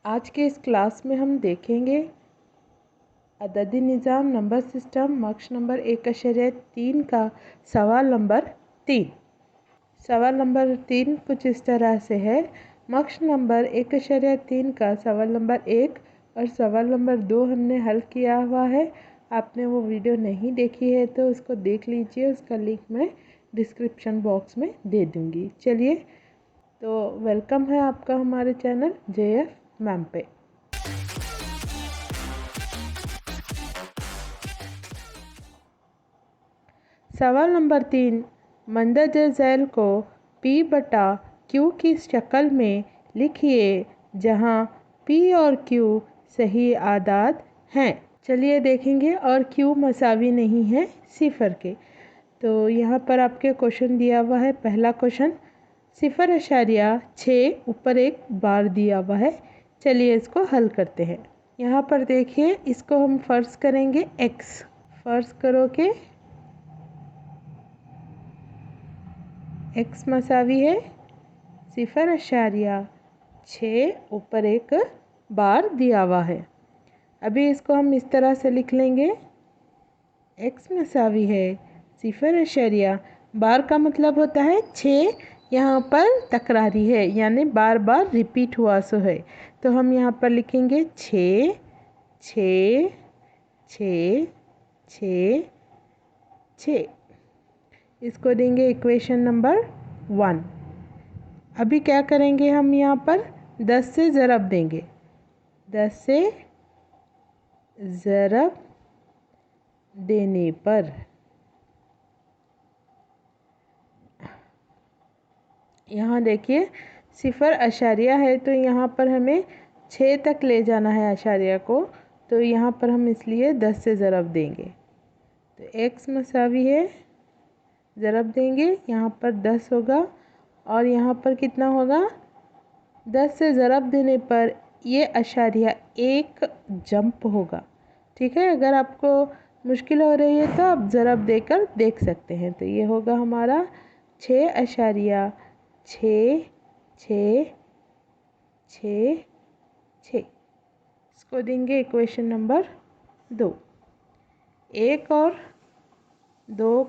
आज के इस क्लास में हम देखेंगे अददी निज़ाम नंबर सिस्टम मक्श नंबर 1.3 का सवाल नंबर 3। सवाल नंबर 3 कुछ इस तरह से है। मक्श नंबर 1.3 का सवाल नंबर 1 और सवाल नंबर 2 हमने हल किया हुआ है। आपने वो वीडियो नहीं देखी है तो उसको देख लीजिए, उसका लिंक मैं डिस्क्रिप्शन बॉक्स में दे दूँगी। चलिए, तो वेलकम है आपका हमारे चैनल JF मैम पे। सवाल नंबर 3, मंदरज झैल को P/Q की शक्ल में लिखिए जहां P और Q सही आदाद हैं। चलिए देखेंगे, और Q मसावी नहीं है सिफर के। तो यहाँ पर आपके क्वेश्चन दिया हुआ है। पहला क्वेश्चन 0.6 ऊपर एक बार दिया हुआ है। चलिए इसको हल करते हैं। यहाँ पर देखिए, इसको हम फर्ज करेंगे x। फर्ज करो कि x मसावी है 0.6 ऊपर एक बार दिया हुआ है। अभी इसको हम इस तरह से लिख लेंगे, x मसावी है 0., बार का मतलब होता है 6 यहाँ पर तकरारी है, यानी बार बार रिपीट हुआ सो है। तो हम यहाँ पर लिखेंगे 6 6 6 6 6। इसको देंगे इक्वेशन नंबर 1। अभी क्या करेंगे, हम यहाँ पर 10 से ज़रब देंगे। 10 से ज़रब देने पर यहाँ देखिए 0., है तो यहाँ पर हमें 6 तक ले जाना है अशारिया को। तो यहाँ पर हम इसलिए 10 से ज़रब देंगे। तो x मसावी है, ज़रब देंगे, यहाँ पर 10 होगा और यहाँ पर कितना होगा, 10 से ज़रब देने पर ये अशारिया एक जंप होगा। ठीक है, अगर आपको मुश्किल हो रही है तो आप ज़रब देकर देख सकते हैं। तो ये होगा हमारा 6.6 6 6 6। इसको देंगे इक्वेशन नंबर 2। 1 और 2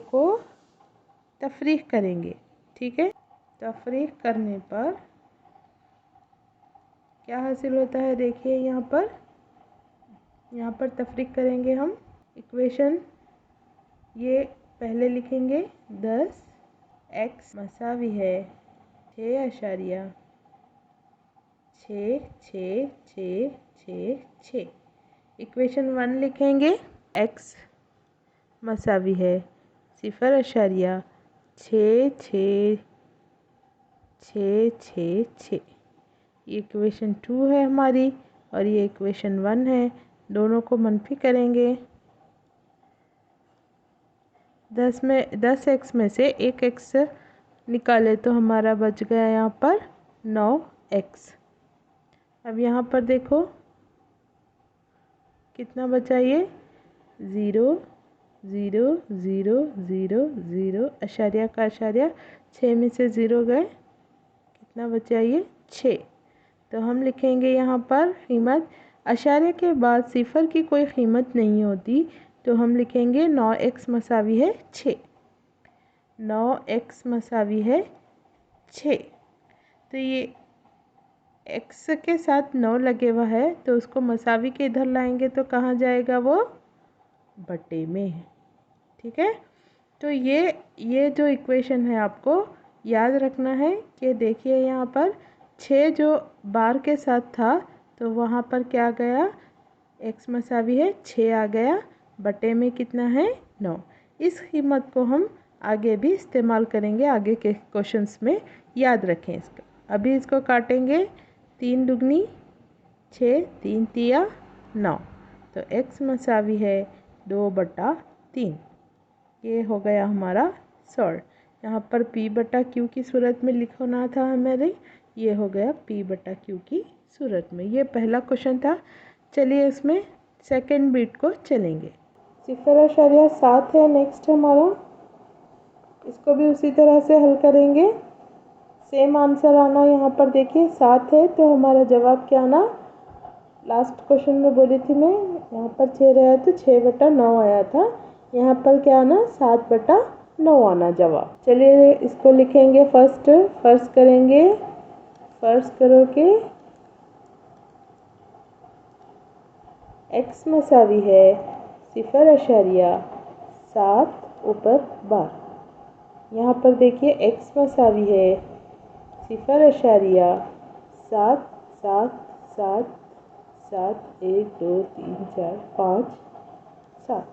को तफरीक करेंगे। ठीक है, तफरीक करने पर क्या हासिल होता है, देखिए यहाँ पर तफरीक करेंगे हम। इक्वेशन ये पहले लिखेंगे 10 x मसावी है 6.6 6 6 6 6। इक्वेशन 1 लिखेंगे x मसावी है 0.6 6 6 6 6। ये इक्वेशन 2 है हमारी और ये इक्वेशन 1 है। दोनों को मनफी करेंगे। 10x में से एक x निकाले तो हमारा बच गया यहाँ पर 9x। अब यहाँ पर देखो कितना बचा, ये 0 0 0 0 0 अशारिया का अशारिया, 6 में से 0 गए, कितना बचा, ये 6। तो हम लिखेंगे यहाँ पर कीमत, अशारिया के बाद सिफर की कोई कीमत नहीं होती, तो हम लिखेंगे 9x मसावी है 6। 9x मसावी है 6। तो ये x के साथ 9 लगे हुआ है, तो उसको मसावी के इधर लाएंगे तो कहाँ जाएगा, वो बटे में। ठीक है, तो ये जो इक्वेशन है आपको याद रखना है कि देखिए यहाँ पर 6 जो बार के साथ था तो वहाँ पर क्या गया, x मसावी है 6 आ गया, बटे में कितना है 9। इस कीमत को हम आगे भी इस्तेमाल करेंगे, आगे के क्वेश्चंस में, याद रखें इसका। अभी इसको काटेंगे, 3 दुगनी 6 3 तिया 9। तो x मसावी है 2/3। ये हो गया हमारा सॉल्व। यहाँ पर P/Q की सूरत में लिखना था हमारे, ये हो गया P/Q की सूरत में। ये पहला क्वेश्चन था। चलिए इसमें सेकंड बीट को चलेंगे। 0.7 है नेक्स्ट हमारा, इसको भी उसी तरह से हल करेंगे। सेम आंसर आना। यहाँ पर देखिए 7 है तो हमारा जवाब क्या आना, लास्ट क्वेश्चन में बोली थी मैं, यहाँ पर 6 रहा तो 6/9 आया था, यहाँ पर क्या आना 7/9 आना जवाब। चलिए इसको लिखेंगे। फर्स्ट करेंगे, फर्स्ट करो के x मसावी है 0.7 ऊपर बार। यहाँ पर देखिए x मसावी है 0.7 7 7 7 1 2 3 4 5 7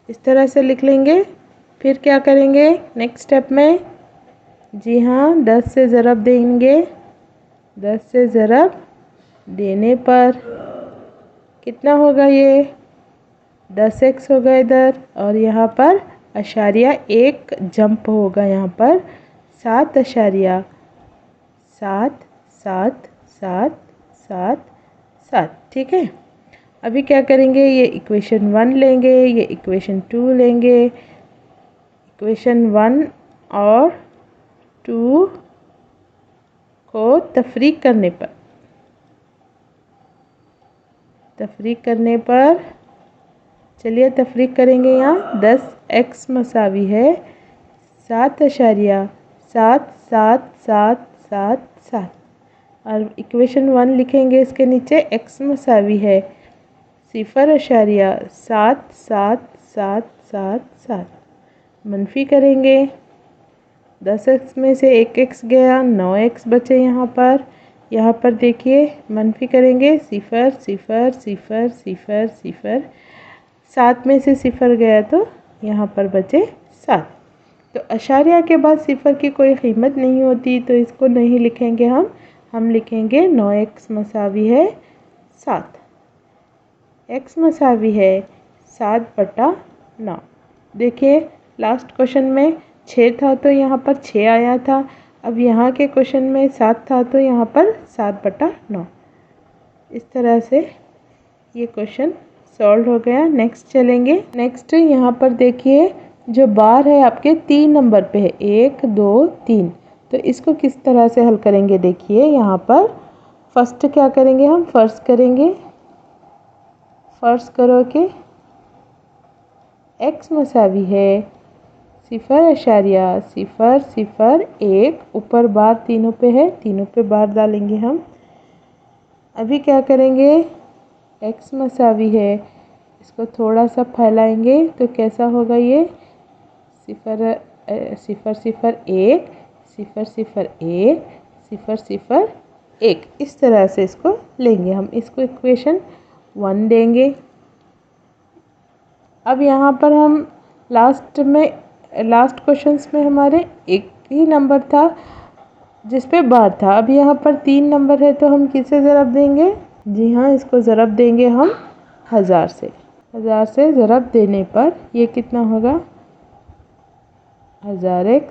इस तरह से लिख लेंगे। फिर क्या करेंगे नेक्स्ट स्टेप में, जी हाँ 10 से ज़रब देंगे। 10 से ज़रब देने पर कितना होगा, ये 10x होगा इधर, और यहाँ पर अशारिया 1 जंप होगा, यहाँ पर 7.77777, ठीक है। अभी क्या करेंगे, ये इक्वेशन 1 लेंगे, ये इक्वेशन 2 लेंगे। इक्वेशन 1 और 2 को तफरीक करने पर चलिए तफरीक करेंगे। यहाँ 10x मसावी है 7.77777 और इक्वेशन 1 लिखेंगे इसके नीचे, x मसावी है 0.77777, मनफी करेंगे। 10x में से 1x गया, 9x बचे यहाँ पर देखिए मनफी करेंगे, 0 0 0 0 0, 7 में से 0 गया तो यहाँ पर बचे 7। तो अशारिया के बाद 0 की कोई कीमत नहीं होती, तो इसको नहीं लिखेंगे हम लिखेंगे 9x मसावी है 7, x मसावी है 7/9। देखिए लास्ट क्वेश्चन में 6 था तो यहाँ पर 6 आया था, अब यहाँ के क्वेश्चन में 7 था तो यहाँ पर 7/9। इस तरह से ये क्वेश्चन सॉल्व हो गया। नेक्स्ट चलेंगे। नेक्स्ट यहाँ पर देखिए जो बार है आपके 3 नंबर पे है, 1 2 3, तो इसको किस तरह से हल करेंगे। देखिए यहाँ पर फर्स्ट क्या करेंगे, हम फर्स्ट करेंगे। फर्स्ट करो कि x मसावी है 0.001, ऊपर बार तीनों पे है, तीनों पे बार डालेंगे हम। अभी क्या करेंगे, x मसावी है, इसको थोड़ा सा फैलाएंगे तो कैसा होगा, ये 0 0 0 1 0 0 1 0 0 1, इस तरह से इसको लेंगे हम। इसको इक्वेशन 1 देंगे। अब यहाँ पर हम लास्ट क्वेश्चंस में हमारे एक ही नंबर था जिस पे बार था। अब यहाँ पर 3 नंबर है तो हम किससे ज़रब देंगे, जी हाँ इसको ज़रब देंगे हम 1000 से। 1000 से ज़रब देने पर ये कितना होगा 1000x।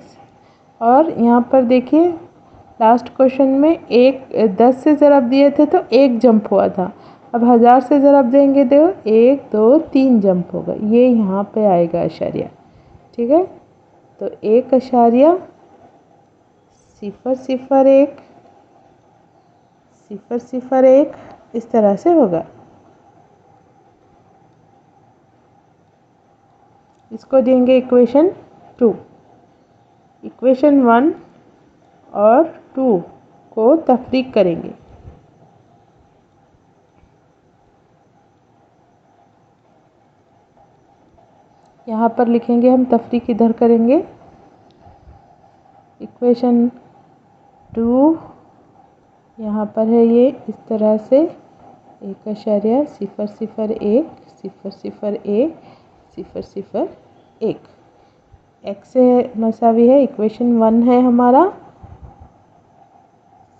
और यहाँ पर देखिए लास्ट क्वेश्चन में 10 से ज़रब दिए थे तो 1 जंप हुआ था, अब 1000 से ज़रब देंगे तो 1 2 3 जंप होगा, ये यहाँ पे आएगा अशारिया, ठीक है। तो 1.001 001 इस तरह से होगा। इसको देंगे इक्वेशन 2। इक्वेशन 1 और 2 को तफरीक करेंगे। यहाँ पर लिखेंगे हम, तफरीक इधर करेंगे। इक्वेशन 2 यहाँ पर है, ये इस तरह से 1.001 0 0 1 x से मसावी है, इक्वेशन 1 है हमारा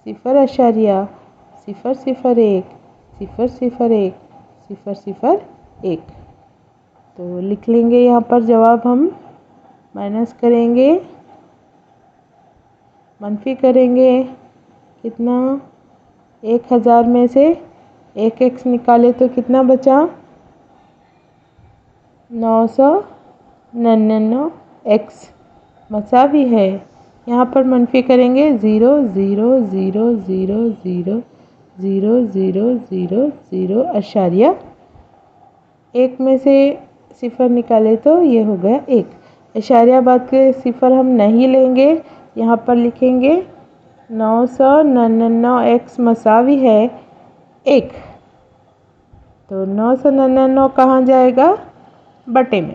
0.001 0 0 1। तो लिख लेंगे यहाँ पर जवाब, हम माइनस करेंगे, मनफी करेंगे, कितना 1000 में से 1x निकाले तो कितना बचा 999x। मसावी है। यहाँ पर मनफी करेंगे 0 0 0 0 0 0 0 0 0 अशारिया 1 में से सिफर निकाले तो ये हो गया 1। अशारिया बाद के सिफर हम नहीं लेंगे, यहाँ पर लिखेंगे 999 मसावी है 1। तो 999 कहाँ जाएगा? बटे में।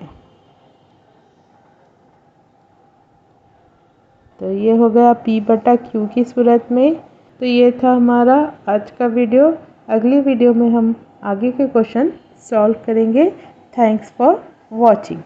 तो ये हो गया P बटा Q की सूरत में। तो ये था हमारा आज का वीडियो। अगली वीडियो में हम आगे के क्वेश्चन सॉल्व करेंगे। Thanks for watching.